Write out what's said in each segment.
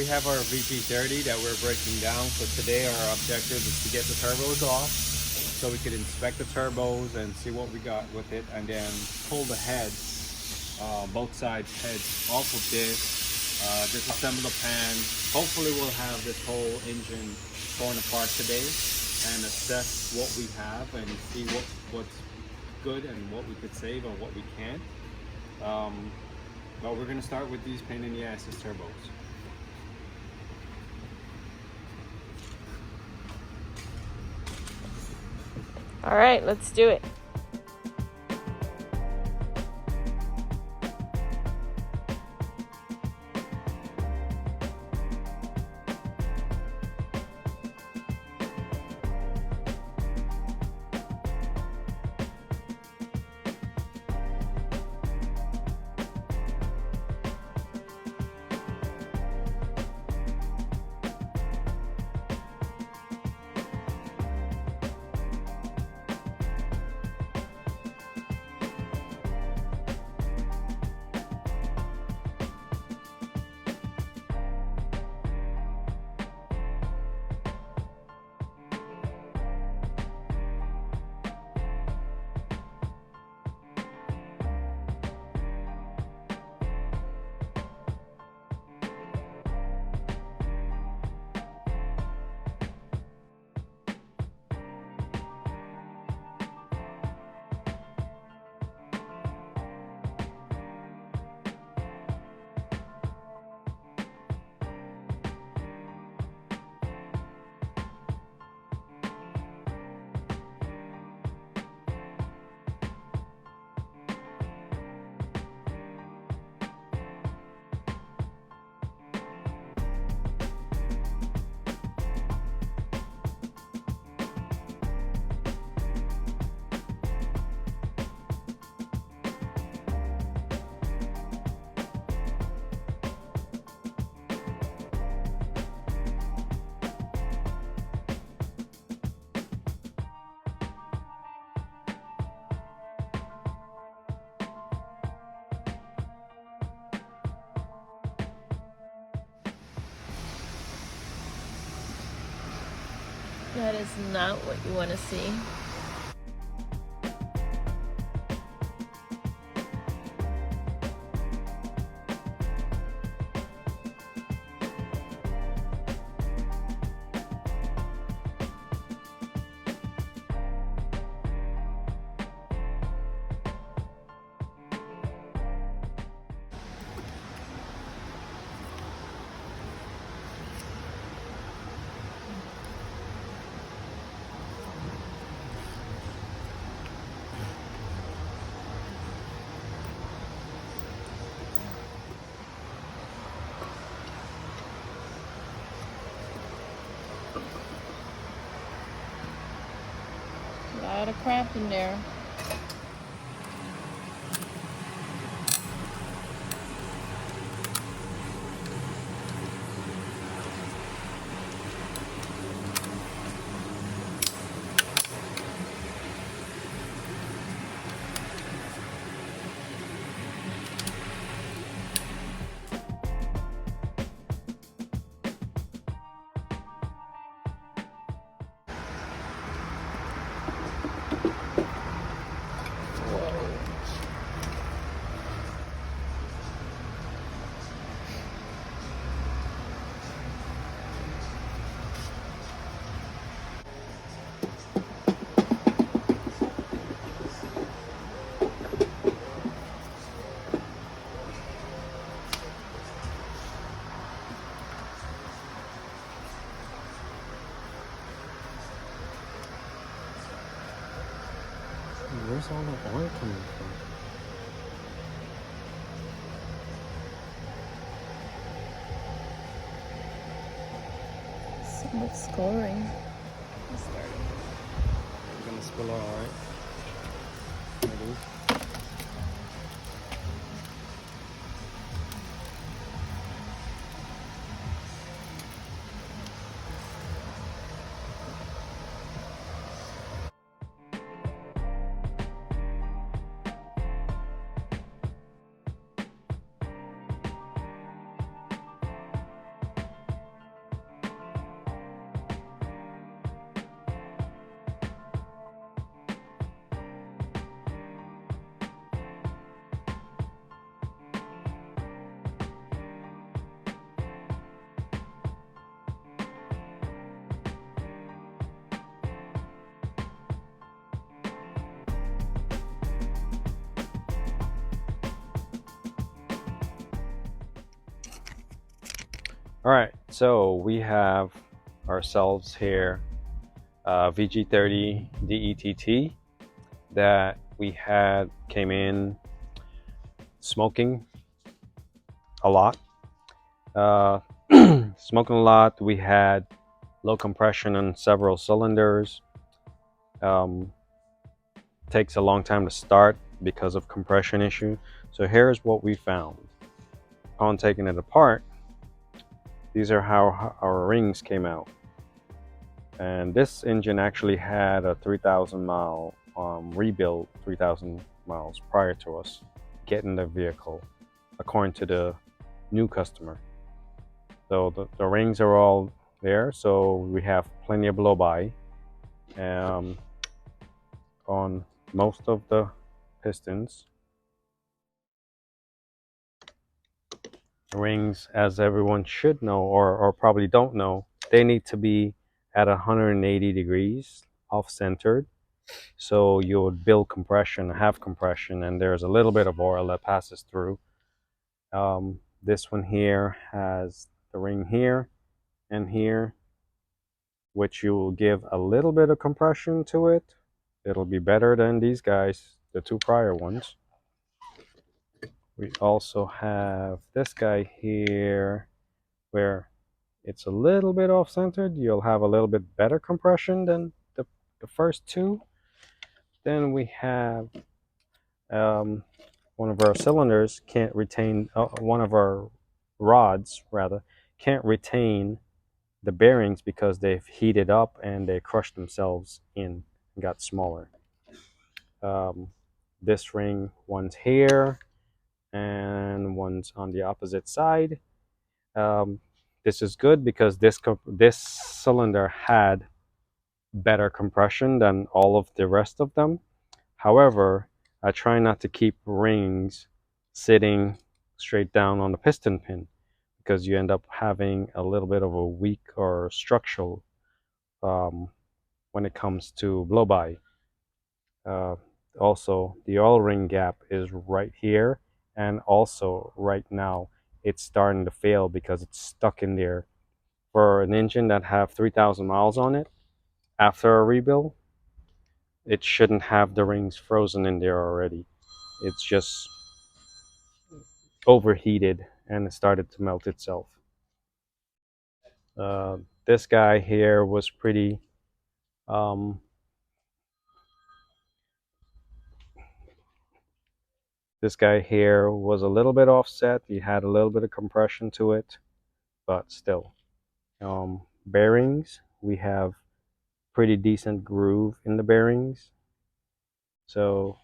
have our VP30 that we're breaking down. So today our objective is to get the turbos off so we could inspect the turbos and see what we got with it, and then pull the heads, both sides heads off of this, disassemble the pan. Hopefully we'll have this whole engine torn apart today and assess what we have and see what's good and what we could save and what we can't. But we're going to start with these pain in the asses turbos. All right, let's do it. That is not what you want to see. A lot of crap in there. Where's all the oil coming from? So much scoring. We're gonna spill all right. Ready? All right, so we have ourselves here VG30 DETT that we had came in smoking a lot. Uh, Smoking a lot. We had low compression on several cylinders. Um, Takes a long time to start because of compression issue. So here's what we found. Upon taking it apart, these are how our rings came out. And this engine actually had a 3,000 mile rebuild, 3,000 miles prior to us getting the vehicle, according to the new customer. So the rings are all there, so we have plenty of blow by on most of the pistons. Rings, as everyone should know, or probably don't know, they need to be at 180 degrees off-centered. So you would build compression, have compression, and there's a little bit of oil that passes through. This one here has the ring here and here, which you will give a little bit of compression to it. It'll be better than these guys, the two prior ones. We also have this guy here where it's a little bit off-centered. You'll have a little bit better compression than the first two. Then we have one of our cylinders can't retain, one of our rods rather, can't retain the bearings because they've heated up and they crushed themselves in and got smaller. This ring, one's here and one's on the opposite side. This is good because this cylinder had better compression than all of the rest of them. However, I try not to keep rings sitting straight down on the piston pin because you end up having a little bit of a weak or structural when it comes to blow-by. Uh, Also, the oil ring gap is right here, and also right now it's starting to fail because it's stuck in there. For an engine that have 3,000 miles on it, after a rebuild, it shouldn't have the rings frozen in there already. It's just overheated and it started to melt itself. Uh, this guy here was pretty um, this guy here was a little bit offset. He had a little bit of compression to it, but still. Bearings, we have pretty decent groove in the bearings. So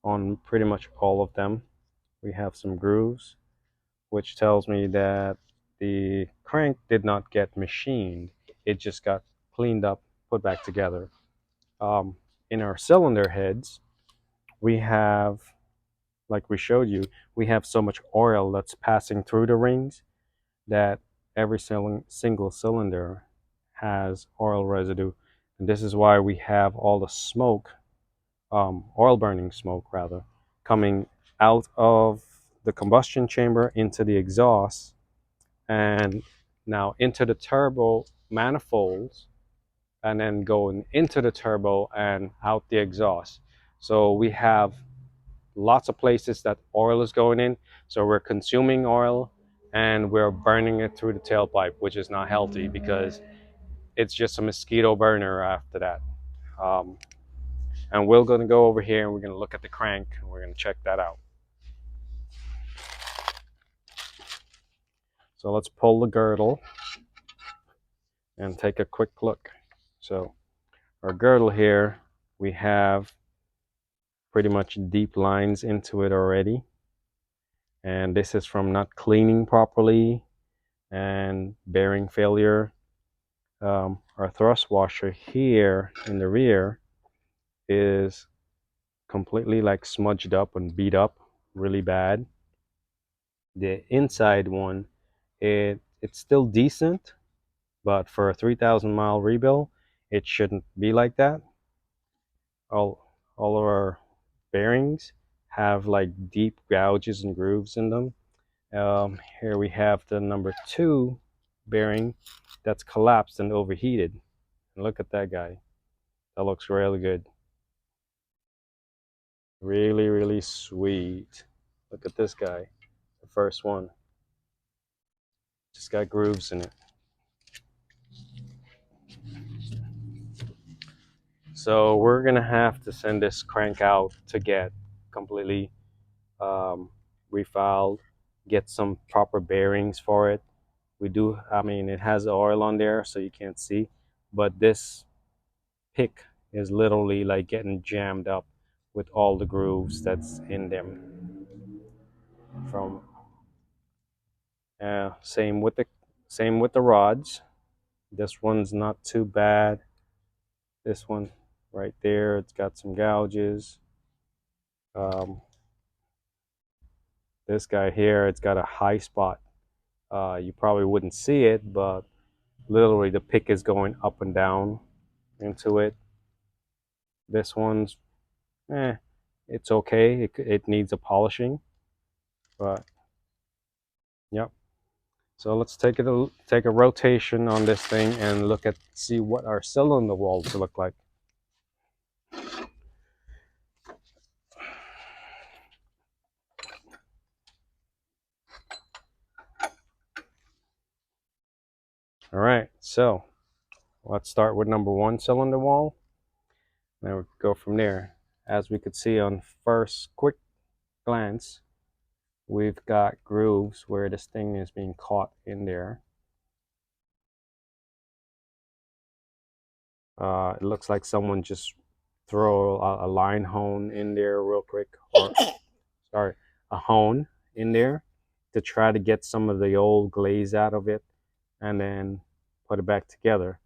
on pretty much all of them, we have some grooves, which tells me that the crank did not get machined. It just got cleaned up, put back together. In our cylinder heads, we have, like we showed you, we have so much oil that's passing through the rings that every single cylinder has oil residue. And this is why we have all the smoke, oil burning smoke rather, coming out of the combustion chamber into the exhaust and now into the turbo manifolds and then going into the turbo and out the exhaust. So we have lots of places that oil is going in. So we're consuming oil and we're burning it through the tailpipe, which is not healthy because it's just a mosquito burner after that. Um, and we're going to go over here and we're going to look at the crank and we're going to check that out. So let's pull the girdle and take a quick look. So our girdle here, we have pretty much deep lines into it already. And this is from not cleaning properly and bearing failure. Our thrust washer here in the rear is completely like smudged up and beat up really bad. The inside one, it's still decent, but for a 3,000 mile rebuild, it shouldn't be like that. All of our bearings have like deep gouges and grooves in them. Here we have the number 2 bearing that's collapsed and overheated. And look at that guy. That looks really good. Really, really sweet. Look at this guy, the first one. Just got grooves in it. So we're gonna have to send this crank out to get completely refiled, get some proper bearings for it. We do, I mean, it has oil on there, so you can't see, but this pick is literally like getting jammed up with all the grooves that's in them. From same with the rods. This one's not too bad. This one right there, it's got some gouges. Um, this guy here, it's got a high spot. You probably wouldn't see it, but literally the pick is going up and down into it. This one's, it's okay. It needs a polishing, but yep. So let's take a rotation on this thing and see what our cylinder walls look like. All right, so let's start with number 1 cylinder wall. Then we go from there. As we could see on first quick glance, we've got grooves where this thing is being caught in there. It looks like someone just throw a line hone in there real quick, or sorry, a hone in there to try to get some of the old glaze out of it and then put it back together.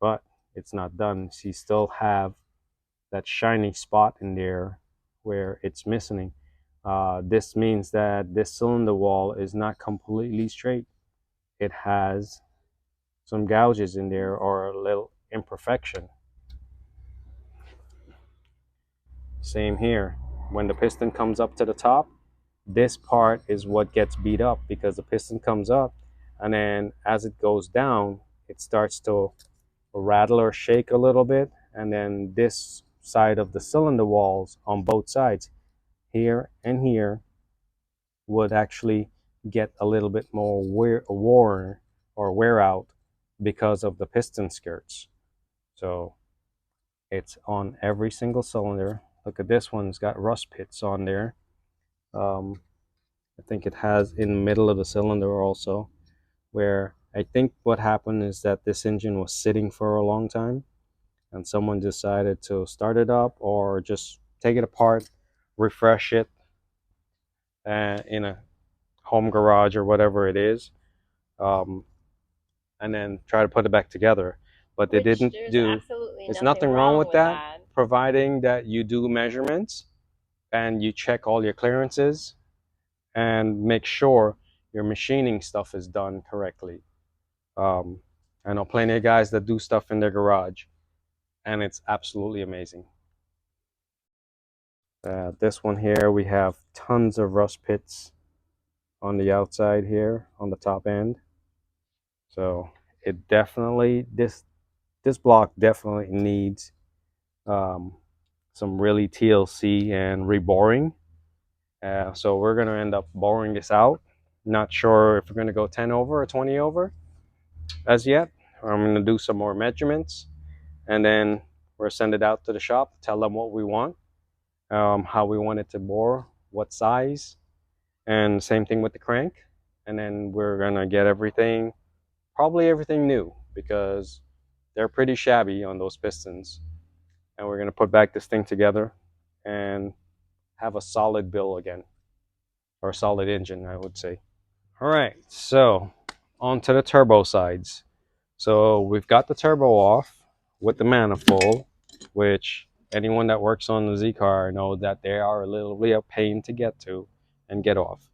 But it's not done. So you still have that shiny spot in there where it's missing. This means that this cylinder wall is not completely straight. It has some gouges in there or a little imperfection. Same here. When the piston comes up to the top, this part is what gets beat up because the piston comes up and then as it goes down, it starts to rattle or shake a little bit. And then this side of the cylinder walls on both sides, here and here, would actually get a little bit more wear out because of the piston skirts. So it's on every single cylinder. Look at this one, it's got rust pits on there. I think it has in the middle of the cylinder also, where I think what happened is that this engine was sitting for a long time and someone decided to start it up or just take it apart, refresh it in a home garage or whatever it is, and then try to put it back together. But they didn't do. There's nothing wrong with that, providing that you do measurements and you check all your clearances and make sure your machining stuff is done correctly. I know plenty of guys that do stuff in their garage, and it's absolutely amazing. This one here, we have tons of rust pits on the outside here, on the top end. So it definitely, this block definitely needs some really TLC and reboring. So we're going to end up boring this out. Not sure if we're going to go 10 over or 20 over as yet. I'm going to do some more measurements and then we'll send it out to the shop, tell them what we want, how we want it to bore, what size, and same thing with the crank. And then we're going to get everything, probably everything new, because they're pretty shabby on those pistons. And we're going to put back this thing together and have a solid bill again, or a solid engine, I would say. All right, so on to the turbo sides. So we've got the turbo off with the manifold, which anyone that works on the Z car know that they are a little bit of pain to get to and get off.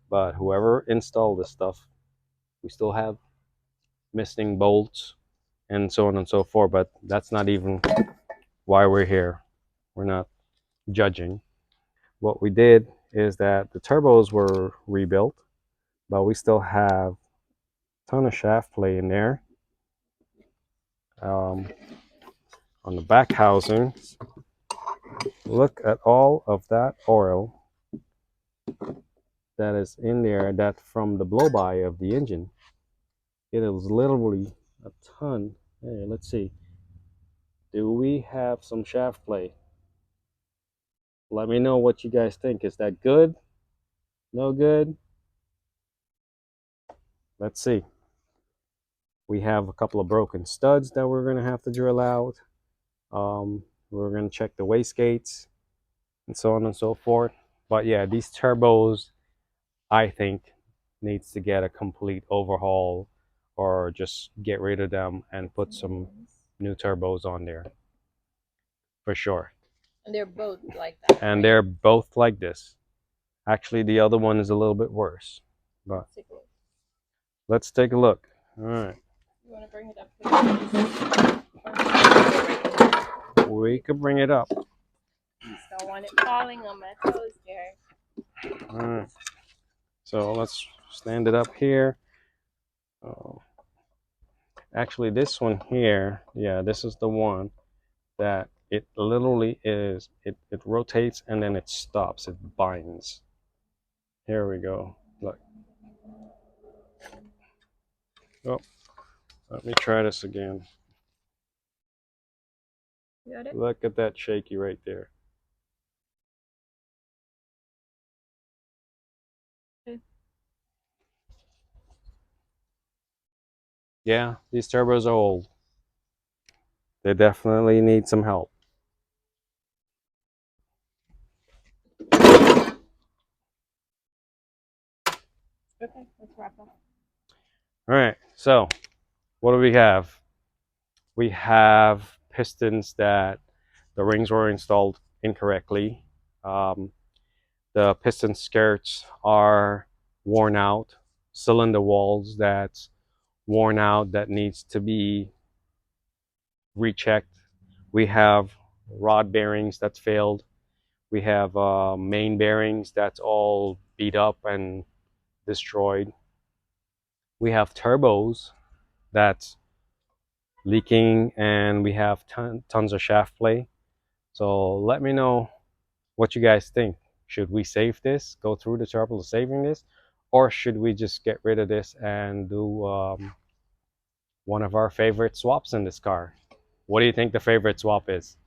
But whoever installed this stuff, we still have missing bolts and so on and so forth. But that's not even why we're here. We're not judging. What we did is that the turbos were rebuilt. but we still have a ton of shaft play in there. On the back housing, look at all of that oil that is in there, that from the blow-by of the engine. It is literally a ton. Hey, let's see. Do we have some shaft play? Let me know what you guys think. Is that good? No good? Let's see. We have a couple of broken studs that we're going to have to drill out. We're going to check the wastegates and so on and so forth. But yeah, these turbos, I think, needs to get a complete overhaul, or just get rid of them and put some new turbos on there for sure. And they're both like that. And right? they're both like this. Actually, the other one is a little bit worse, but let's take a look. All right. You want to bring it up? We could bring it up. Don't want it falling on my toes, Jerry. All right. So let's stand it up here. Actually, this one here, yeah, this is the one that it literally is. It rotates and then it stops. It binds. Here we go. Look. Oh, let me try this again. Got it? Look at that shaky right there. Okay. Yeah, these turbos are old. They definitely need some help. Okay, let's wrap up. All right, so what do we have? We have pistons that the rings were installed incorrectly. The piston skirts are worn out. Cylinder walls that's worn out, that needs to be rechecked. We have rod bearings that's failed. We have main bearings that's all beat up and destroyed. We have turbos that's leaking, and we have tons of shaft play. So let me know what you guys think. Should we save this, go through the trouble of saving this, or should we just get rid of this and do one of our favorite swaps in this car? What do you think the favorite swap is?